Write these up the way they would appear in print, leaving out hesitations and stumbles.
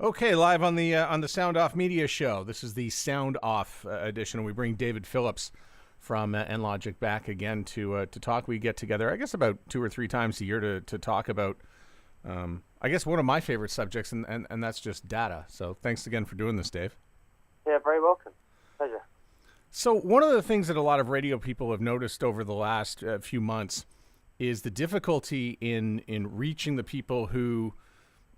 Okay, live on the Sound Off Media Show. This is the Sound Off edition, and we bring David Phillips from NLogic back again to talk. We get together, I guess, about 2 or 3 times a year to talk about, I guess, one of my favorite subjects, and that's just data. So thanks again for doing this, Dave. Yeah, very welcome. Pleasure. So one of the things that a lot of radio people have noticed over the last few months is the difficulty in reaching the people who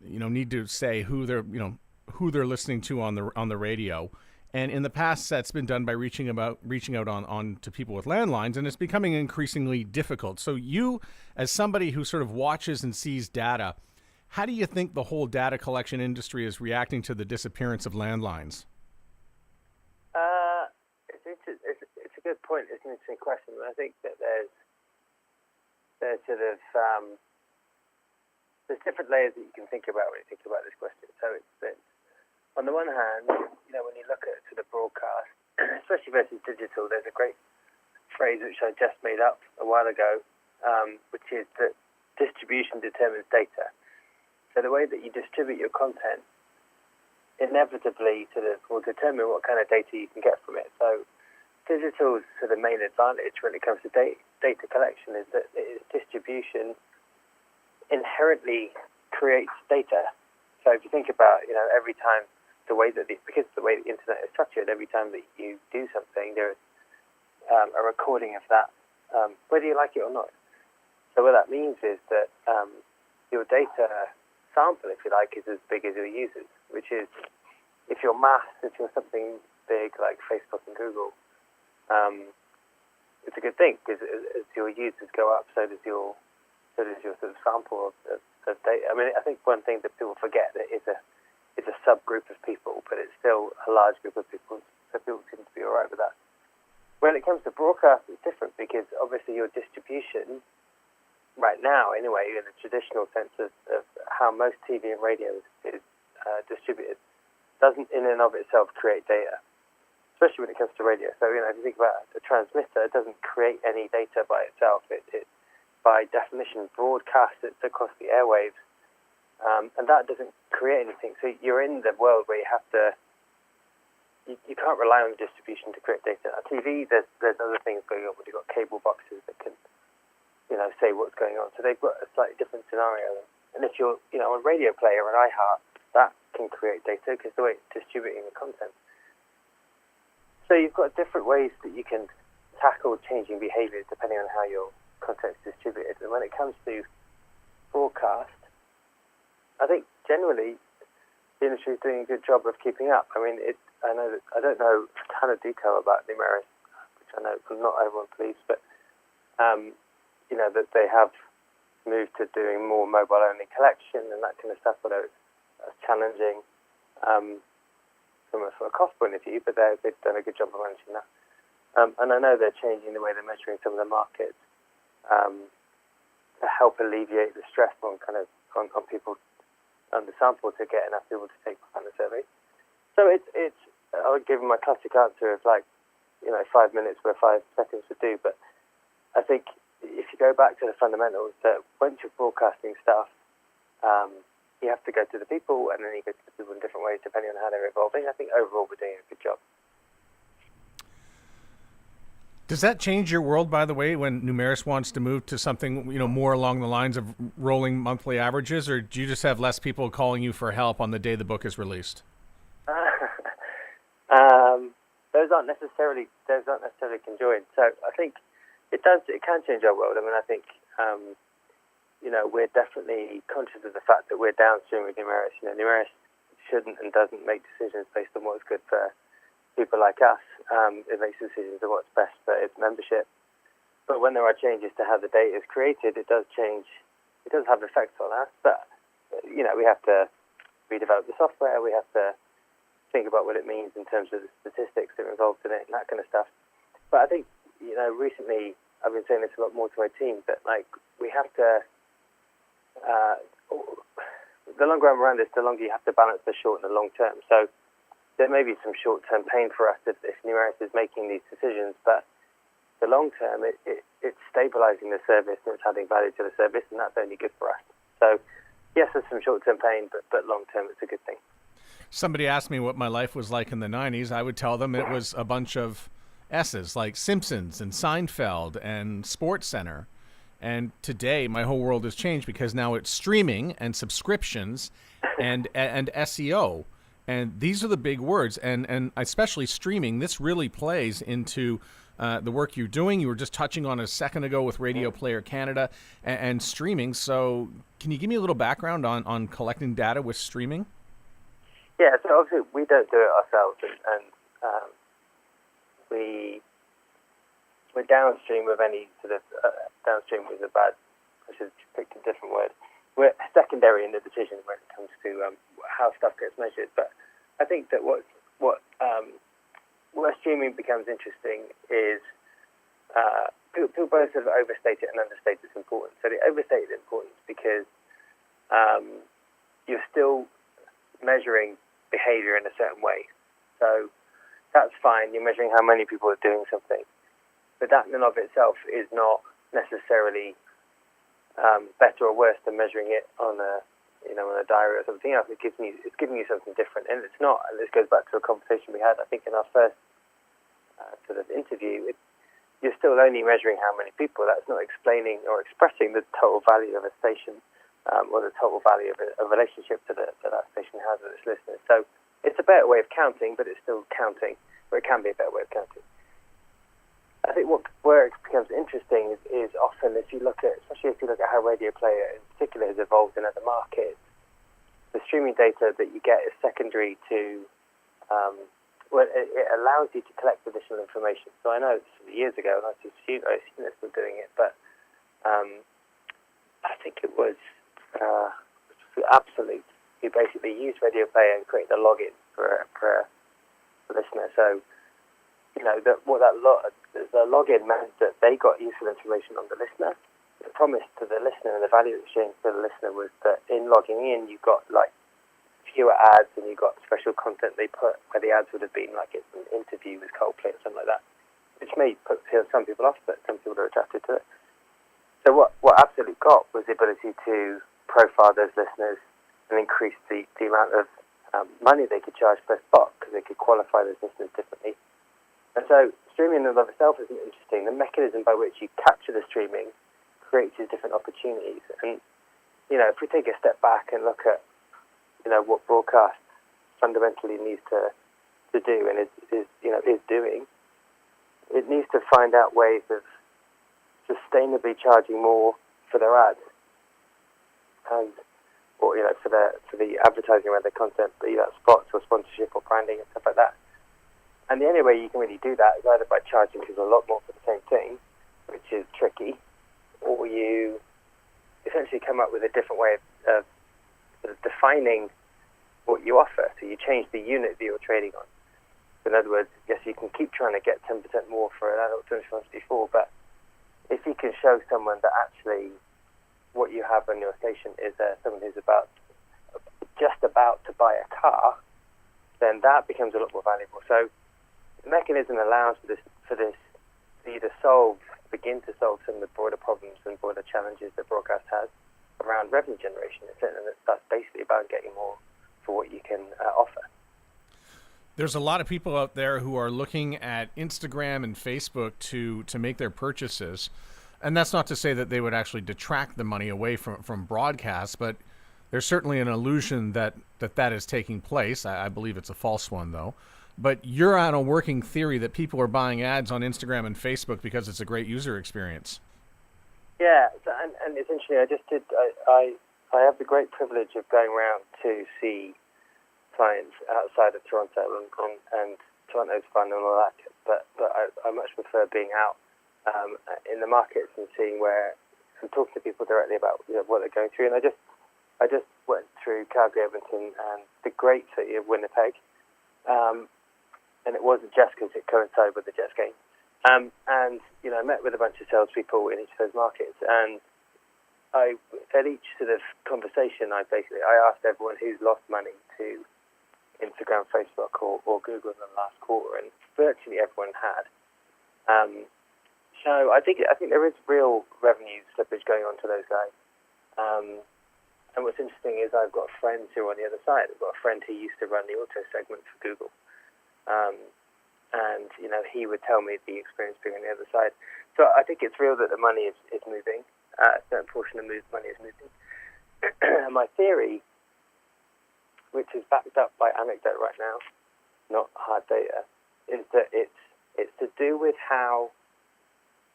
need to say who they're listening to on the radio. And in the past, that's been done by reaching out on to people with landlines, and it's becoming increasingly difficult. So you, as somebody who sort of watches and sees data, how do you think the whole data collection industry is reacting to the disappearance of landlines? It's a good point. It's an interesting question. I think that there's sort of there's different layers that you can think about when you think about this question. So it's that on the one hand, when you look at sort of broadcast, especially versus digital, there's a great phrase which I just made up a while ago, which is that distribution determines data. So the way that you distribute your content inevitably sort of will determine what kind of data you can get from it. So digital's sort of main advantage when it comes to data collection is that its distribution inherently creates data. So if you think about, every time because the way the internet is structured, every time that you do something, there's a recording of that, whether you like it or not. So what that means is that your data sample, if you like, is as big as your users, which is, if you're something big like Facebook and Google, it's a good thing, because as your users go up, so does your sort of sample of data. I mean, I think one thing that people forget that it's a subgroup of people, but it's still a large group of people, so people seem to be all right with that. When it comes to broadcast, it's different, because obviously your distribution, right now anyway, in the traditional sense of how most TV and radio is distributed, doesn't in and of itself create data, especially when it comes to radio. So, if you think about a transmitter, it doesn't create any data by itself. It by definition, broadcasts it across the airwaves, and that doesn't create anything. So you're in the world where you have to, you can't rely on the distribution to create data. On TV, there's other things going on, but you've got cable boxes that can, say what's going on. So they've got a slightly different scenario. And if you're, on Radio Player and iHeart, that can create data because the way it's distributing the content. So you've got different ways that you can tackle changing behaviors depending on how your content is distributed. And when it comes to broadcast, I think generally the industry is doing a good job of keeping up. I mean, I don't know a ton of detail about Numeris, which I know not everyone believes, but that they have moved to doing more mobile-only collection and that kind of stuff, although it's challenging from a cost point of view, but they've done a good job of managing that. And I know they're changing the way they're measuring some of the markets to help alleviate the stress on people on the sample to get enough people to take part in the survey. So it's I would give them my classic answer of 5 minutes where 5 seconds would do. But I think if you go back to the fundamentals, that once you're broadcasting stuff, you have to go to the people, and then you go to the people in different ways depending on how they're evolving. I think overall we're doing a good job. Does that change your world, by the way, when Numeris wants to move to something, more along the lines of rolling monthly averages, or do you just have less people calling you for help on the day the book is released? Those aren't necessarily conjoined. So I think it can change our world. I mean, I think we're definitely conscious of the fact that we're downstream with Numeris. Numeris shouldn't and doesn't make decisions based on what's good for people like us. It makes decisions of what's best for its membership. But when there are changes to how the data is created, it does change. It does have effects on us. But we have to redevelop the software. We have to think about what it means in terms of the statistics that are involved in it and that kind of stuff. But I think recently I've been saying this a lot more to my team, that we have to. The longer I'm around this, the longer you have to balance the short and the long term. So there may be some short-term pain for us if Numeris is making these decisions, but the long term, it's stabilizing the service and it's adding value to the service, and that's only good for us. So yes, there's some short-term pain, but long term, it's a good thing. somebody asked me what my life was like in the 90s, I would tell them it was a bunch of S's, like Simpsons and Seinfeld and Sports Center. And today, my whole world has changed because now it's streaming and subscriptions and SEO. And these are the big words. And especially streaming, this really plays into the work you're doing. You were just touching on a second ago with Radio Player Canada and streaming. So can you give me a little background on collecting data with streaming? Yeah, so obviously we don't do it ourselves, and we're downstream of any sort of downstream was a bad. I should have picked a different word. We're secondary in the decision when it comes to how stuff gets measured. But I think that where streaming becomes interesting is people both sort of overstate it and understate its importance. So they overstate its importance because you're still measuring behavior in a certain way. So that's fine. You're measuring how many people are doing something. But that in and of itself is not necessarily better or worse than measuring it on a diary or something else. It's giving you something different. And it's not, and this goes back to a conversation we had, I think, in our first sort of interview. You're still only measuring how many people. That's not explaining or expressing the total value of a station or the total value of a relationship that station has with its listeners. So it's a better way of counting, but it's still counting, or it can be a better way of counting. I think where it becomes interesting is often especially if you look at how Radio Player in particular has evolved in other markets, the streaming data that you get is secondary to, it allows you to collect additional information. So I know years ago, and I assume they're still doing it, but I think it was Absolute who basically used Radio Player and created a login for a listener. So, the login meant that they got useful information on the listener. The promise to the listener and the value exchange to the listener was that in logging in, you got fewer ads and you got special content they put where the ads would have been like it's an interview with Coldplay or something like that, which may put some people off, but some people are attracted to it. So what Absolute got was the ability to profile those listeners and increase the amount of money they could charge per spot because they could qualify those listeners differently. And so streaming in and of itself isn't interesting. The mechanism by which you capture the streaming creates these different opportunities. And, if we take a step back and look at, what broadcast fundamentally needs to do and is doing, it needs to find out ways of sustainably charging more for their ads and for the advertising around their content, be that spots or sponsorship or branding and stuff like that. And the only way you can really do that is either by charging people a lot more for the same thing, which is tricky, or you essentially come up with a different way of sort of defining what you offer. So you change the unit that you're trading on. So in other words, yes, you can keep trying to get 10% more for an adult 24, but if you can show someone that actually what you have on your station is someone who's just about to buy a car, then that becomes a lot more valuable. So the mechanism allows for this to either begin to solve some of the broader problems and broader challenges that broadcast has around revenue generation. And that's basically about getting more for what you can offer. There's a lot of people out there who are looking at Instagram and Facebook to make their purchases. And that's not to say that they would actually detract the money away from broadcast, but there's certainly an illusion that is taking place. I believe it's a false one, though. But you're on a working theory that people are buying ads on Instagram and Facebook because it's a great user experience. Yeah, and essentially I have the great privilege of going around to see clients outside of Toronto and Toronto's fun and all that, but I much prefer being out in the markets and seeing and talking to people directly about what they're going through. And I just went through Calgary, Edmonton, and the great city of Winnipeg, and it wasn't just because it coincided with the Jets game. And I met with a bunch of salespeople in each of those markets, and at each sort of conversation, I asked everyone who's lost money to Instagram, Facebook, or Google in the last quarter, and virtually everyone had. So I think there is real revenue slippage going on to those guys. And what's interesting is I've got friends who are on the other side. I've got a friend who used to run the auto segment for Google. And, he would tell me the experience being on the other side. So I think it's real that the money is moving. A certain portion of money is moving. My theory, which is backed up by anecdote right now, not hard data, is that it's to do with how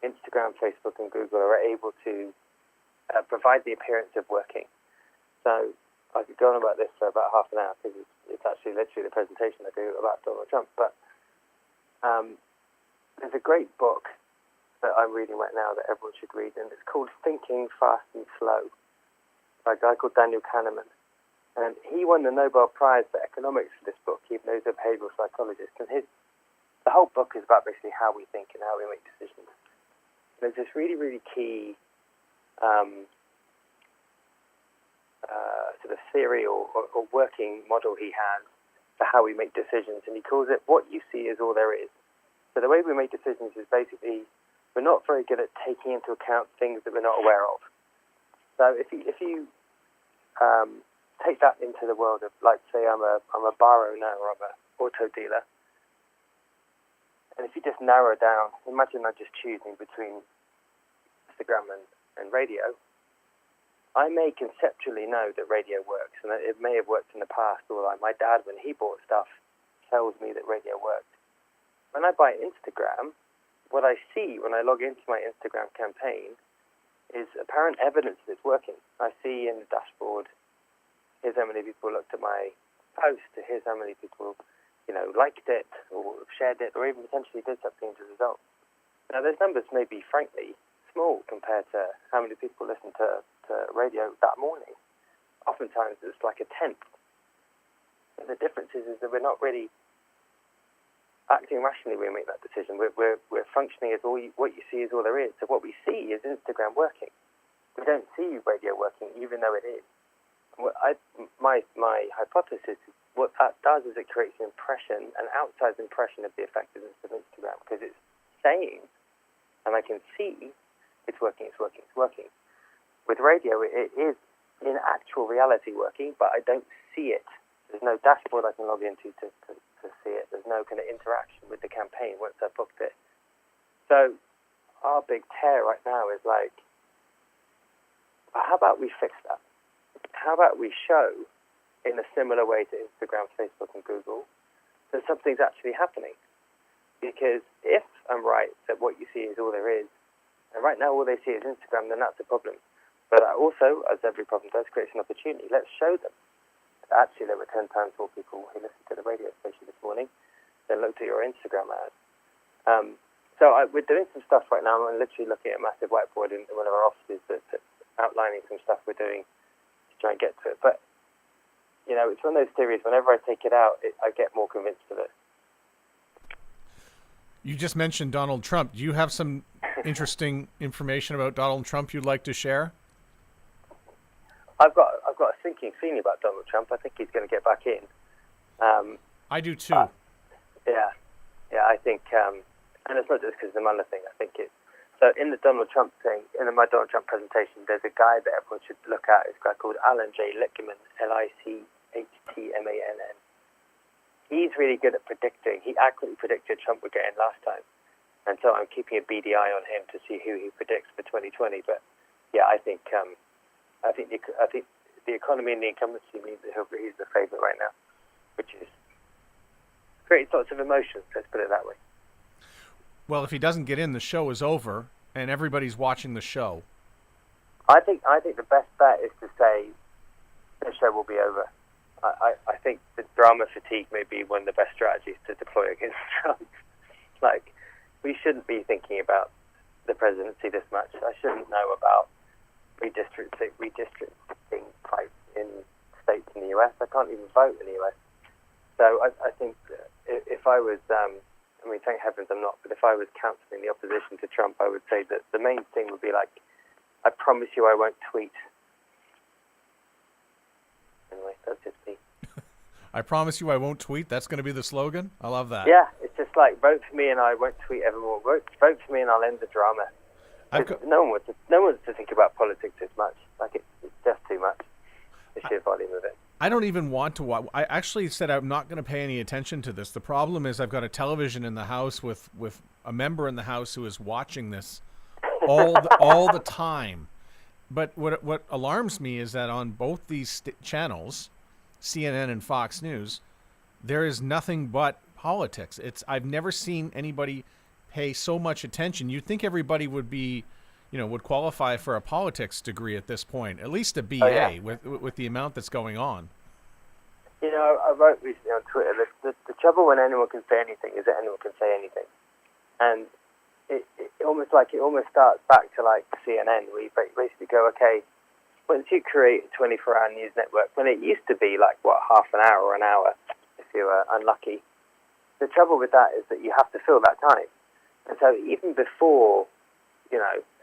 Instagram, Facebook, and Google are able to provide the appearance of working. So I could go on about this for about half an hour because it's actually literally the presentation I do about Donald Trump. But there's a great book that I'm reading right now that everyone should read, and it's called Thinking Fast and Slow by a guy called Daniel Kahneman. And he won the Nobel Prize for economics for this book, even though he's a behavioral psychologist. And the whole book is about basically how we think and how we make decisions. And there's this really, really key sort of theory or working model he has for how we make decisions, and he calls it what you see is all there is. So the way we make decisions is basically we're not very good at taking into account things that we're not aware of. So if you take that into the world of, like, say I'm a bar owner or I'm an auto dealer, and if you just narrow down, imagine I'm just choosing between Instagram and radio, I may conceptually know that radio works, and it may have worked in the past, or like my dad, when he bought stuff, tells me that radio worked. When I buy Instagram, what I see when I log into my Instagram campaign is apparent evidence that it's working. I see in the dashboard, here's how many people looked at my post, here's how many people, liked it, or shared it, or even potentially did something as a result. Now, those numbers may be, frankly, small compared to how many people listen to radio that morning. Oftentimes, it's like a tenth. And the difference is that we're not really acting rationally when we make that decision. We're functioning as what you see is all there is. So what we see is Instagram working. We don't see radio working, even though it is. My hypothesis is what that does is it creates an impression, an outsized impression of the effectiveness of Instagram, because it's saying, and I can see, it's working. With radio, it is in actual reality working, but I don't see it. There's no dashboard I can log into to see it. There's no kind of interaction with the campaign once I've booked it. So our big tear right now is like, how about we fix that? How about we show, in a similar way to Instagram, Facebook, and Google, that something's actually happening? Because if I'm right that what you see is all there is, and right now all they see is Instagram, then that's a problem. But also, as every problem does, creates an opportunity. Let's show them. Actually, there were 10 times more people who listened to the radio station this morning than looked at your Instagram ad. We're doing some stuff right now. I'm literally looking at a massive whiteboard in one of our offices that's outlining some stuff we're doing to try and get to it. But, it's one of those theories, whenever I take it out, I get more convinced of it. You just mentioned Donald Trump. Do you have some interesting information about Donald Trump you'd like to share? I've got a sinking feeling about Donald Trump. I think he's going to get back in. I do too. Yeah. I think, and it's not just because of the Mueller thing. I think it's so in the Donald Trump thing, in my Donald Trump presentation. There's a guy that everyone should look at. It's a guy called Alan J. Lichtman, Lichtmann. He's really good at predicting. He accurately predicted Trump would get in last time, and so I'm keeping a beady eye on him to see who he predicts for 2020. But yeah, I think the economy and the incumbency means that he's the favourite right now, which is creates lots of emotions. Let's put it that way. Well, if he doesn't get in, the show is over, and everybody's watching the show. I think the best bet is to say the show will be over. I think the drama fatigue may be one of the best strategies to deploy against Trump. Like, we shouldn't be thinking about the presidency this much. I shouldn't know about redistricting types in states in the US. I can't even vote in the US. So I think if I was, thank heavens I'm not, but if I was counselling the opposition to Trump, I would say that the main thing would be like, I promise you I won't tweet. Anyway, that's just me. I promise you I won't tweet? That's going to be the slogan? I love that. Yeah, it's just like, vote for me and I won't tweet evermore. Vote for me and I'll end the drama. No one wants to think about politics as much. Like, it's just too much. the sheer volume of it. I don't even want to watch. I actually said I'm not going to pay any attention to this. The problem is I've got a television in the house with a member in the house who is watching this all the time. But what alarms me is that on both these channels, CNN and Fox News, there is nothing but politics. I've never seen anybody pay so much attention. You'd think everybody would be, would qualify for a politics degree at this point, at least a BA with the amount that's going on. I wrote recently on Twitter that the trouble when anyone can say anything is that anyone can say anything, and it almost starts back to like CNN, where you basically go, okay, once you create a 24-hour news network, when it used to be like half an hour or an hour, if you were unlucky. The trouble with that is that you have to fill that time, and so even before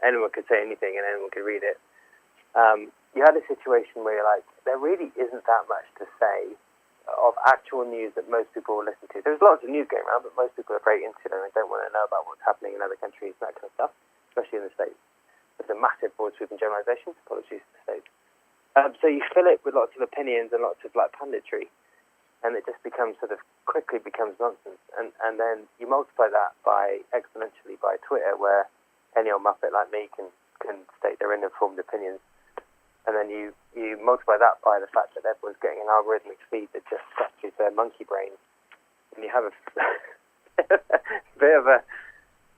anyone could say anything and anyone could read it, you had a situation where you're like, there really isn't that much to say of actual news that most people will listen to. There's lots of news going around, but most people are very into it and they don't want to know about what's happening in other countries and that kind of stuff, especially in the States. There's a massive broad sweeping generalisation. Apologies to the States. So you fill it with lots of opinions and lots of punditry, and it just quickly becomes nonsense. And then you multiply that exponentially by Twitter, where any old muppet like me can state their informed opinions. And then you multiply that by the fact that everyone's getting an algorithmic feed that just scratches their monkey brain, and you have a bit of a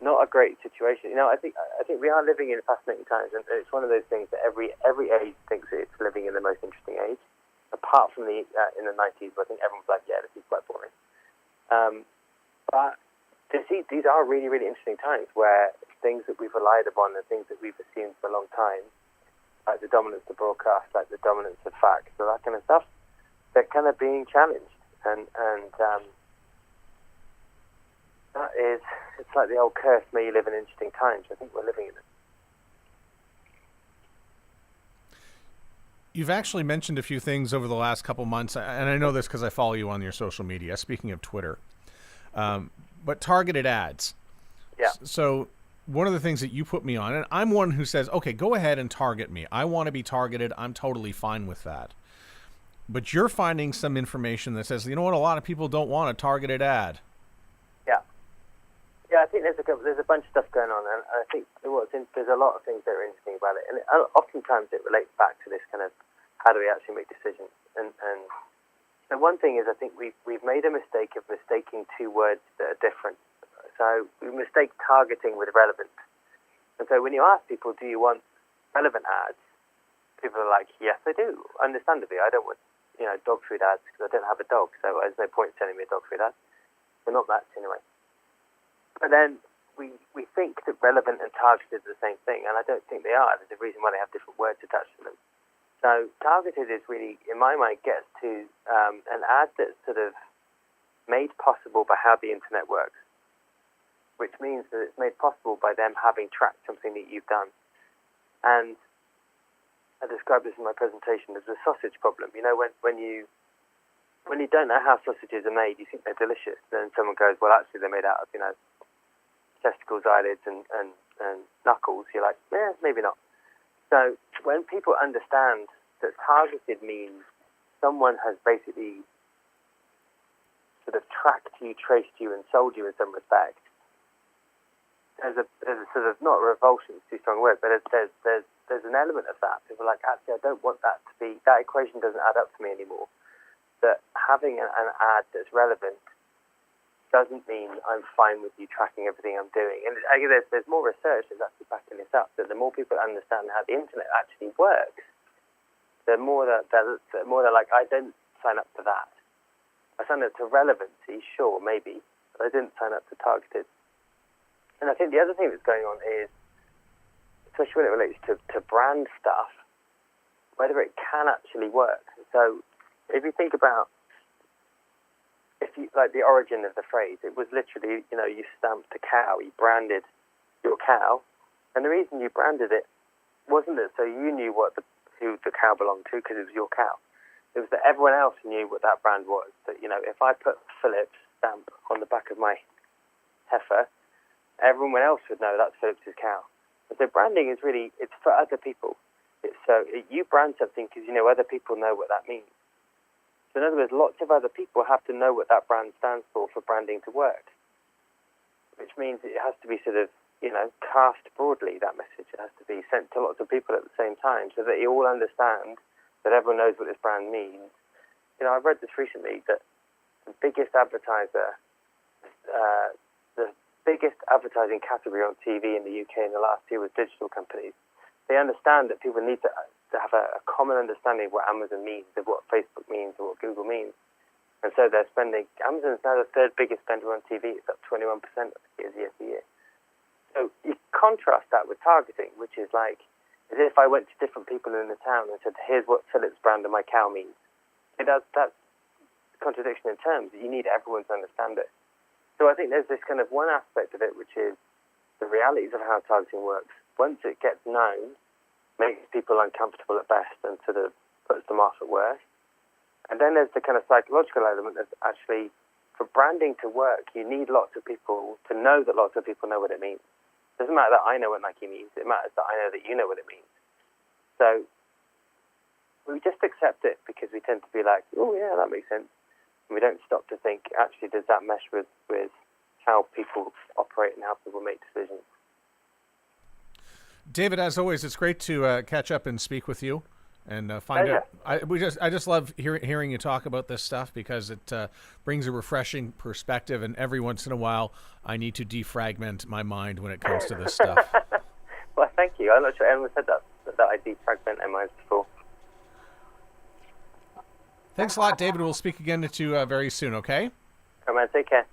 not a great situation. I think we are living in fascinating times, and it's one of those things that every age thinks it's living in the most interesting age. Apart from in the 90s, where I think everyone's like, yeah, this is quite boring. But these are really, really interesting times where things that we've relied upon and things that we've assumed for a long time, like the dominance of broadcast, like the dominance of facts, all that kind of stuff, they're kind of being challenged. And that is, it's like the old curse, may you live in interesting times. I think we're living in it. You've actually mentioned a few things over the last couple months, and I know this because I follow you on your social media, speaking of Twitter, but targeted ads. Yeah. So one of the things that you put me on, and I'm one who says, okay, go ahead and target me. I want to be targeted. I'm totally fine with that. But you're finding some information that says, you know what, a lot of people don't want a targeted ad. Yeah, I think there's a bunch of stuff going on, and I think there's a lot of things that are interesting about it. And oftentimes it relates back to this kind of, how do we actually make decisions? And the one thing is, I think we've made a mistake of mistaking two words that are different. So we mistake targeting with relevant. And so when you ask people, do you want relevant ads? People are like, yes, I do. Understandably, I don't want dog food ads because I don't have a dog, so there's no point sending me a dog food ad. We're not that anyway. But then we think that relevant and targeted are the same thing, and I don't think they are. There's a reason why they have different words attached to them. So targeted is really, in my mind, gets to an ad that's sort of made possible by how the internet works, which means that it's made possible by them having tracked something that you've done. And I described this in my presentation as a sausage problem. When you don't know how sausages are made, you think they're delicious. Then someone goes, well, actually, they're made out of, testicles, eyelids, and knuckles. You're like, maybe not. So when people understand that targeted means someone has basically sort of tracked you, traced you, and sold you in some respect, there's a sort of, not revulsion, it's too strong a word, but there's an element of that. People are like, actually, I don't want that to be, that equation doesn't add up for me anymore. That having an ad that's relevant doesn't mean I'm fine with you tracking everything I'm doing. And there's more research that's actually backing this up, that the more people understand how the internet actually works, the more they're like, I didn't sign up for that. I signed up to relevancy, sure, maybe, but I didn't sign up to targeted. And I think the other thing that's going on is, especially when it relates to brand stuff, whether it can actually work. So if you think about, like the origin of the phrase, it was literally, you stamped a cow, you branded your cow, and the reason you branded it wasn't that so you knew who the cow belonged to because it was your cow. It was that everyone else knew what that brand was. That, if I put Phillips stamp on the back of my heifer, everyone else would know that's Phillips' cow. And so branding is really, it's for other people. You brand something because you know other people know what that means. So in other words, lots of other people have to know what that brand stands for branding to work, which means it has to be sort of, cast broadly, that message. It has to be sent to lots of people at the same time so that you all understand that everyone knows what this brand means. I read this recently that the biggest advertising category on TV in the UK in the last year was digital companies. They understand that people need to have a common understanding of what Amazon means, of what Facebook means, or what Google means. And so they're spending, Amazon's now the third biggest spender on TV. It's up 21% year to year. So you contrast that with targeting, which is like, as if I went to different people in the town and said, here's what Phillips brand of my cow means. That's contradiction in terms. You need everyone to understand it. So I think there's this kind of one aspect of it, which is the realities of how targeting works. Once it gets known, makes people uncomfortable at best and sort of puts them off at worst. And then there's the kind of psychological element that actually, for branding to work, you need lots of people to know that lots of people know what it means. It doesn't matter that I know what Nike means. It matters that I know that you know what it means. So we just accept it because we tend to be like, oh, yeah, that makes sense. And we don't stop to think, actually, does that mesh with how people operate and how people make decisions? David, as always, it's great to catch up and speak with you and find out. I just love hearing you talk about this stuff because it brings a refreshing perspective. And every once in a while, I need to defragment my mind when it comes to this stuff. Well, thank you. I'm not sure anyone said that I defragment my mind before. Thanks a lot, David. We'll speak again to you very soon. Okay. Come on, take care.